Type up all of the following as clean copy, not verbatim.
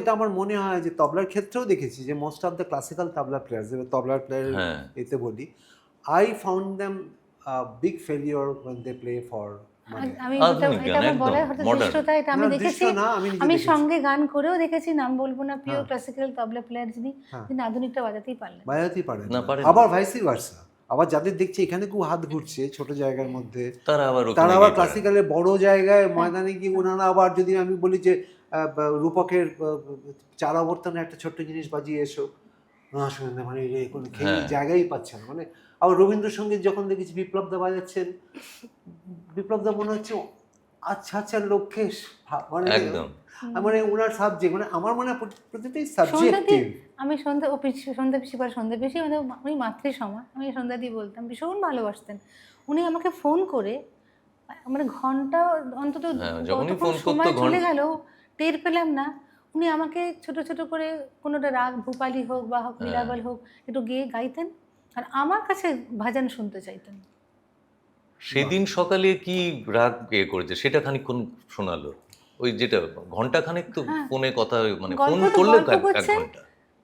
যেটা আমার মনে হয় যে তবলার ক্ষেত্রেও দেখেছি যে most of the classical tabla players, তবলার প্লেয়ার এতে বলি, I found them big failure when they play for মানে আমি আধুনিক এটা গান, আমার একদম বলার হয়তো মডার্ন। দৃষ্টতা, এটা আমি না, দেখেছি। দৃশ্য না, আমি নিজে আমি দেখেছি। সঙ্গে গান করেও দেখেছি, নাম বলবো না, পিওর হ্যাঁ। ক্লাসিক্যাল তবলা প্লেয়ার যিনি, হ্যাঁ। তিনি আধুনিকটা বাজাতেই পারলেন। বাজাতেই পারেন না, না। পারেন আবার না। ভাইসি ভার্সা, আবার যাদের দেখছি এখানে খুব হাত ঘুরছে ছোট জায়গার মধ্যে, তারা আবার তারা ওখানে আবার গিয়ে পারেন। ক্লাসিক্যালের বড় জায়গায় ময়দানে গিয়ে ওনারা আবার, যদি আমি বলি যে রূপকের চার আবর্তনে একটা ছোট্ট জিনিস বাজিয়ে এসো, না শুনে না, মানে কোনো খেয়ে হ্যাঁ। জায়গায় পাচ্ছে না। মানে আবার রবীন্দ্রসঙ্গীত যখন দেখেছি বিপ্লবদা বাজাচ্ছেন, বিপ্লবদা মনে হচ্ছে আচ্ছা আচ্ছা লোকেশ, মানে একদম। মানে ওনার সাবজেক্ট, মানে আমার মনে হয় প্রতিটাই সন্ধ্যাদি, সাবজেক্টিভ। আমি সন্ধ্যা পিসি বা সন্ধ্যা পিসি মানে উনি মাতৃসমা, আমি সন্ধ্যাদি বলতাম, ভীষণ ভালোবাসতেন উনি। আমাকে ফোন করে মানে ঘন্টা অন্তত যখনই কতক্ষণ ফোন করতো সময় চলে গেল টের পেলাম না, উনি আমাকে ছোট ছোট করে কোনোটা রাগ ভূপালি হোক বা হোক নীলাবল হোক একটু গেয়ে গাইতেন, আর আমার কাছে ভাজান শুনতে চাইতেন। সেদিন সকালে কি রাগ করেছে সেটা খানিকক্ষণ শোনালো, ওই যেটা ঘন্টা খানেক তো হ্যাঁ। ফোনে কথা, মানে ফোন গল্প তো করলে গল্প এক করছেন, ঘন্টা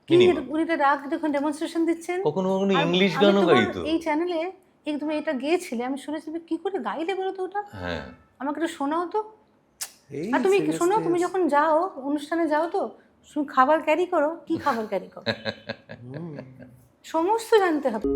কি মিনিমাম। উনি তো রাগ দেখুন ডেমনস্ট্রেশন দিচ্ছেন। কখনো কখনো আর ইংলিশ আমি গানও তোমার গাইতো। এই চ্যানেলে তুমি এটা গেয়েছিলে, আমি শুনেছি, তুমি কি করে গাইলে বলো তো ওটা, হ্যাঁ। আমাকে একটু শোনাও তো। এই আর তুমি শোনো, seriousness। তুমি যখন যাও অনুষ্ঠানে যাও তো খাবার ক্যারি করো, কি খাবার ক্যারি করো, সমস্ত জানতে হবে।